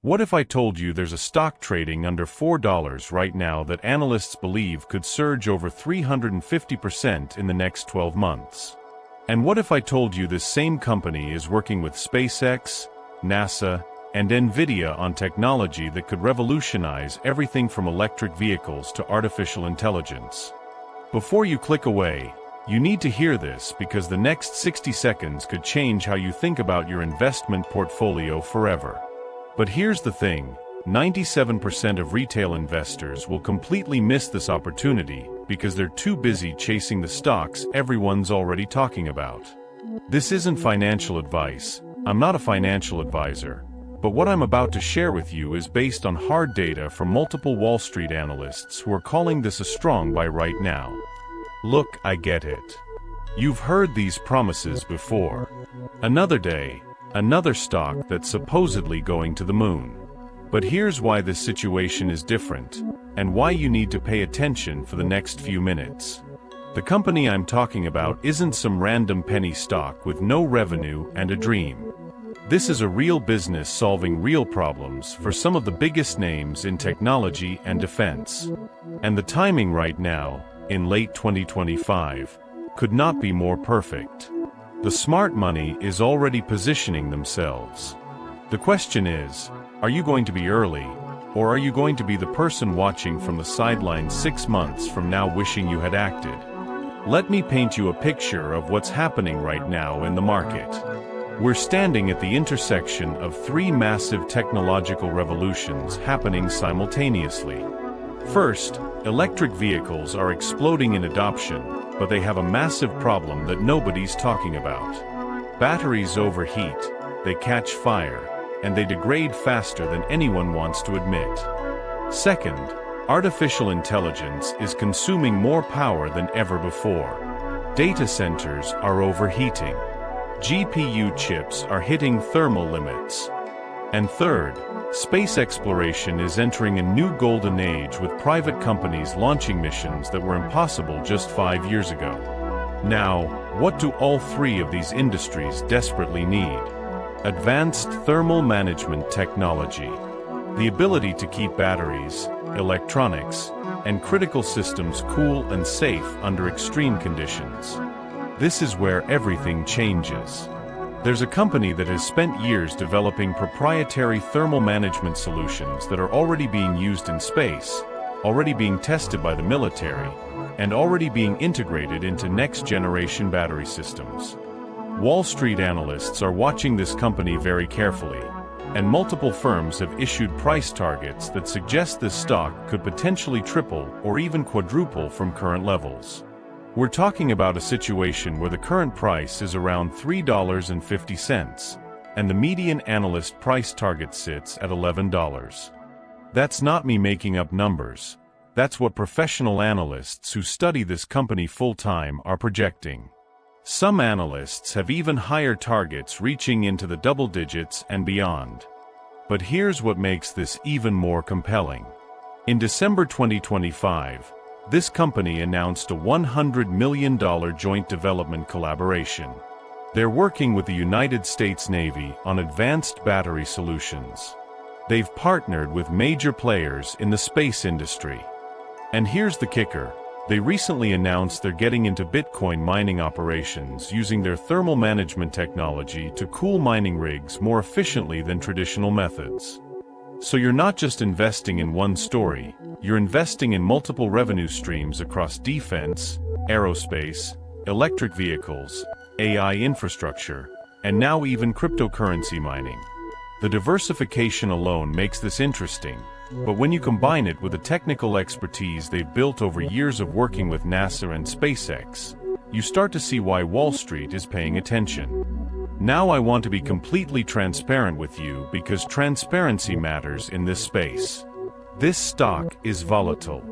What if I told you there's a stock trading under $4 right now that analysts believe could surge over 350% in the next 12 months? And what if I told you this same company is working with SpaceX, NASA, and NVIDIA on technology that could revolutionize everything from electric vehicles to artificial intelligence? Before you click away, you need to hear this because the next 60 seconds could change how you think about your investment portfolio forever. But here's the thing, 97% of retail investors will completely miss this opportunity because they're too busy chasing the stocks everyone's already talking about. This isn't financial advice, I'm not a financial advisor, but what I'm about to share with you is based on hard data from multiple Wall Street analysts who are calling this a strong buy right now. Look, I get it. You've heard these promises before. Another day, another stock that's supposedly going to the moon. But here's why this situation is different, and why you need to pay attention for the next few minutes. The company I'm talking about isn't some random penny stock with no revenue and a dream. This is a real business solving real problems for some of the biggest names in technology and defense. And the timing right now, in late 2025, could not be more perfect. The smart money is already positioning themselves. The question is, are you going to be early, or are you going to be the person watching from the sidelines 6 months from now wishing you had acted? Let me paint you a picture of what's happening right now in the market. We're standing at the intersection of 3 massive technological revolutions happening simultaneously. First, electric vehicles are exploding in adoption, but they have a massive problem that nobody's talking about. Batteries overheat, they catch fire, and they degrade faster than anyone wants to admit. Second, artificial intelligence is consuming more power than ever before. Data centers are overheating. GPU chips are hitting thermal limits. And third, space exploration is entering a new golden age with private companies launching missions that were impossible just 5 years ago. Now, what do all 3 of these industries desperately need? Advanced thermal management technology. The ability to keep batteries, electronics, and critical systems cool and safe under extreme conditions. This is where everything changes. There's a company that has spent years developing proprietary thermal management solutions that are already being used in space, already being tested by the military, and already being integrated into next-generation battery systems. Wall Street analysts are watching this company very carefully, and multiple firms have issued price targets that suggest this stock could potentially triple or even quadruple from current levels. We're talking about a situation where the current price is around $3.50, and the median analyst price target sits at $11. That's not me making up numbers. That's what professional analysts who study this company full-time are projecting. Some analysts have even higher targets reaching into the double digits and beyond. But here's what makes this even more compelling. In December 2025, this company announced a $100 million joint development collaboration. They're working with the United States Navy on advanced battery solutions. They've partnered with major players in the space industry. And here's the kicker. They recently announced they're getting into Bitcoin mining operations using their thermal management technology to cool mining rigs more efficiently than traditional methods. So you're not just investing in one story, you're investing in multiple revenue streams across defense, aerospace, electric vehicles, AI infrastructure, and now even cryptocurrency mining. The diversification alone makes this interesting, but when you combine it with the technical expertise they've built over years of working with NASA and SpaceX, you start to see why Wall Street is paying attention. Now I want to be completely transparent with you because transparency matters in this space. This stock is volatile.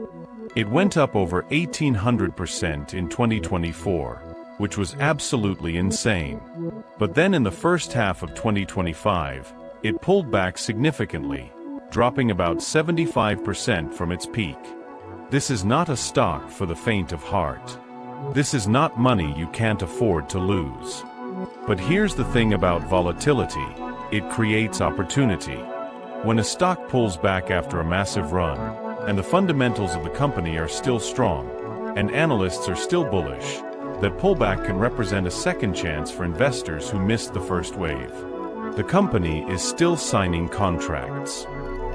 It went up over 1,800% in 2024, which was absolutely insane. But then in the first half of 2025, it pulled back significantly, dropping about 75% from its peak. This is not a stock for the faint of heart. This is not money you can't afford to lose. But here's the thing about volatility, it creates opportunity. When a stock pulls back after a massive run, and the fundamentals of the company are still strong, and analysts are still bullish, that pullback can represent a second chance for investors who missed the first wave. The company is still signing contracts.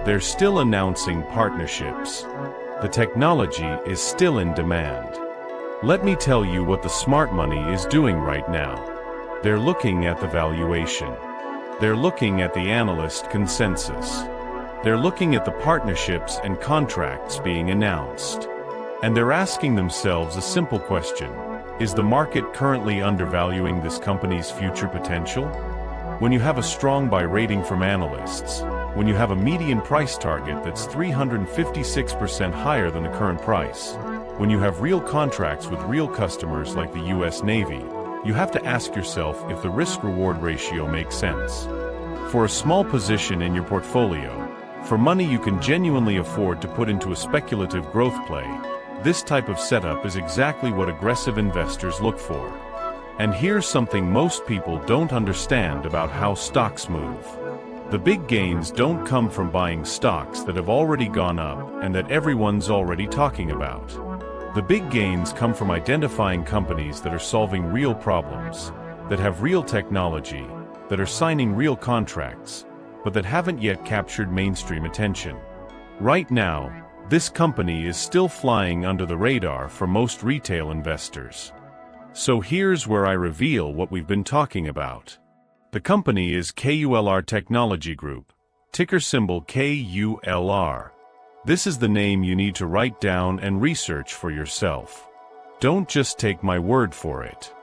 They're still announcing partnerships. The technology is still in demand. Let me tell you what the smart money is doing right now. They're looking at the valuation. They're looking at the analyst consensus. They're looking at the partnerships and contracts being announced. And they're asking themselves a simple question. Is the market currently undervaluing this company's future potential? When you have a strong buy rating from analysts, when you have a median price target that's 356% higher than the current price, when you have real contracts with real customers like the US Navy, you have to ask yourself if the risk-reward ratio makes sense. For a small position in your portfolio, for money you can genuinely afford to put into a speculative growth play, this type of setup is exactly what aggressive investors look for. And here's something most people don't understand about how stocks move. The big gains don't come from buying stocks that have already gone up and that everyone's already talking about. The big gains come from identifying companies that are solving real problems, that have real technology, that are signing real contracts, but that haven't yet captured mainstream attention. Right now, this company is still flying under the radar for most retail investors. So here's where I reveal what we've been talking about. The company is KULR Technology Group, ticker symbol KULR. This is the name you need to write down and research for yourself. Don't just take my word for it.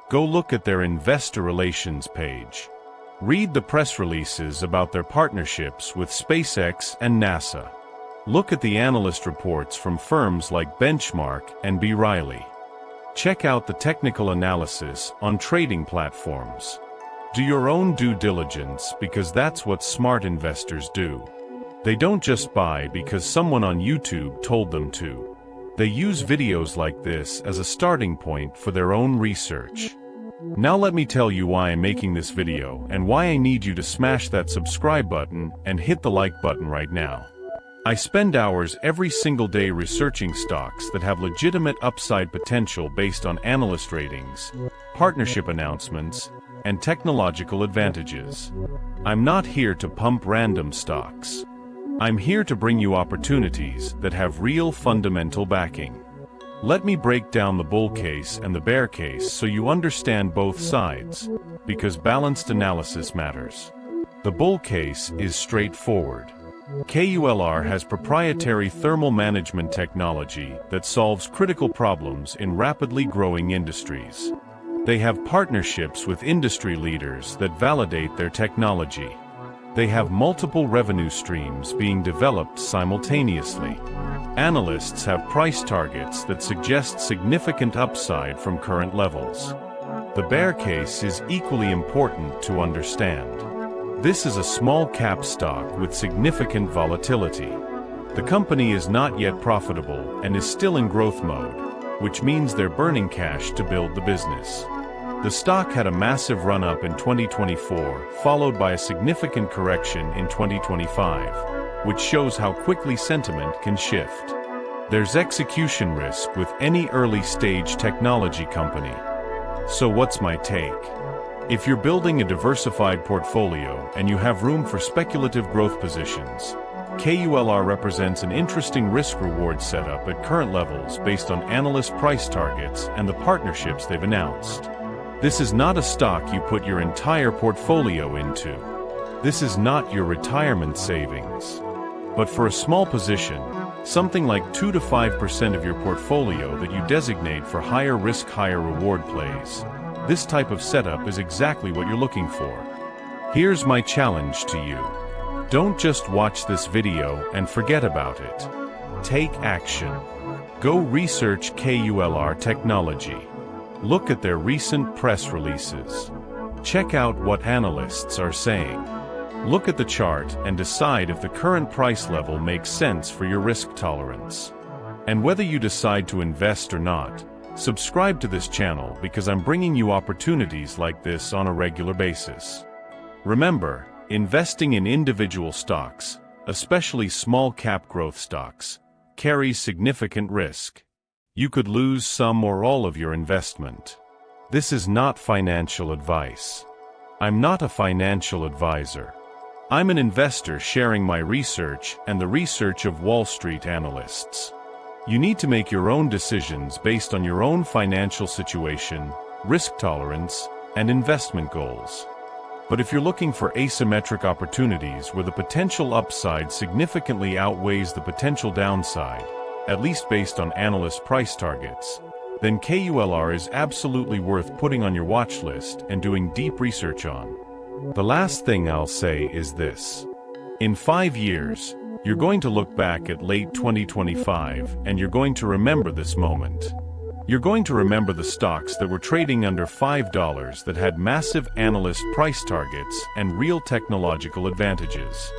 Go look at their investor relations page. Read the press releases about their partnerships with SpaceX and NASA. Look at the analyst reports from firms like Benchmark and B. Riley. Check out the technical analysis on trading platforms. Do your own due diligence because that's what smart investors do. They don't just buy because someone on YouTube told them to. They use videos like this as a starting point for their own research. Now let me tell you why I'm making this video and why I need you to smash that subscribe button and hit the like button right now. I spend hours every single day researching stocks that have legitimate upside potential based on analyst ratings, partnership announcements, and technological advantages. I'm not here to pump random stocks. I'm here to bring you opportunities that have real fundamental backing. Let me break down the bull case and the bear case so you understand both sides, because balanced analysis matters. The bull case is straightforward. KULR has proprietary thermal management technology that solves critical problems in rapidly growing industries. They have partnerships with industry leaders that validate their technology. They have multiple revenue streams being developed simultaneously. Analysts have price targets that suggest significant upside from current levels. The bear case is equally important to understand. This is a small-cap stock with significant volatility. The company is not yet profitable and is still in growth mode, which means they're burning cash to build the business. The stock had a massive run-up in 2024, followed by a significant correction in 2025, which shows how quickly sentiment can shift. There's execution risk with any early-stage technology company. So what's my take? If you're building a diversified portfolio and you have room for speculative growth positions, KULR represents an interesting risk-reward setup at current levels based on analyst price targets and the partnerships they've announced. This is not a stock you put your entire portfolio into. This is not your retirement savings. But for a small position, something like 2 to 5% of your portfolio that you designate for higher risk, higher reward plays, this type of setup is exactly what you're looking for. Here's my challenge to you. Don't just watch this video and forget about it. Take action. Go research KULR Technology. Look at their recent press releases. Check out what analysts are saying. Look at the chart and decide if the current price level makes sense for your risk tolerance. And whether you decide to invest or not, subscribe to this channel because I'm bringing you opportunities like this on a regular basis. Remember, investing in individual stocks especially small-cap growth stocks, carry significant risk. You could lose some or all of your investment. This is not financial advice. I'm not a financial advisor. I'm an investor sharing my research and the research of Wall Street analysts. You need to make your own decisions based on your own financial situation, risk tolerance, and investment goals. But if you're looking for asymmetric opportunities where the potential upside significantly outweighs the potential downside, at least based on analyst price targets, then KULR is absolutely worth putting on your watch list and doing deep research on. The last thing I'll say is this. In 5 years, you're going to look back at late 2025 and you're going to remember this moment. You're going to remember the stocks that were trading under $5 that had massive analyst price targets and real technological advantages.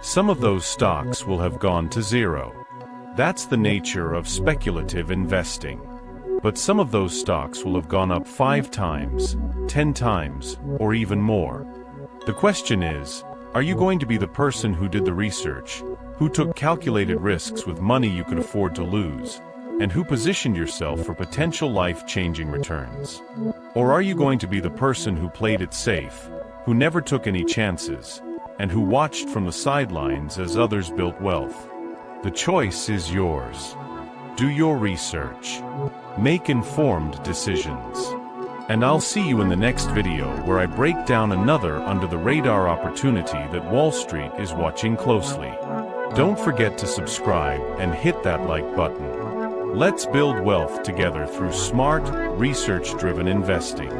Some of those stocks will have gone to zero. That's the nature of speculative investing. But some of those stocks will have gone up 5 times, 10 times, or even more. The question is, are you going to be the person who did the research, who took calculated risks with money you could afford to lose, and who positioned yourself for potential life-changing returns? Or are you going to be the person who played it safe, who never took any chances, and who watched from the sidelines as others built wealth? The choice is yours. Do your research. Make informed decisions. And I'll see you in the next video where I break down another under-the-radar opportunity that Wall Street is watching closely. Don't forget to subscribe and hit that like button. Let's build wealth together through smart, research-driven investing.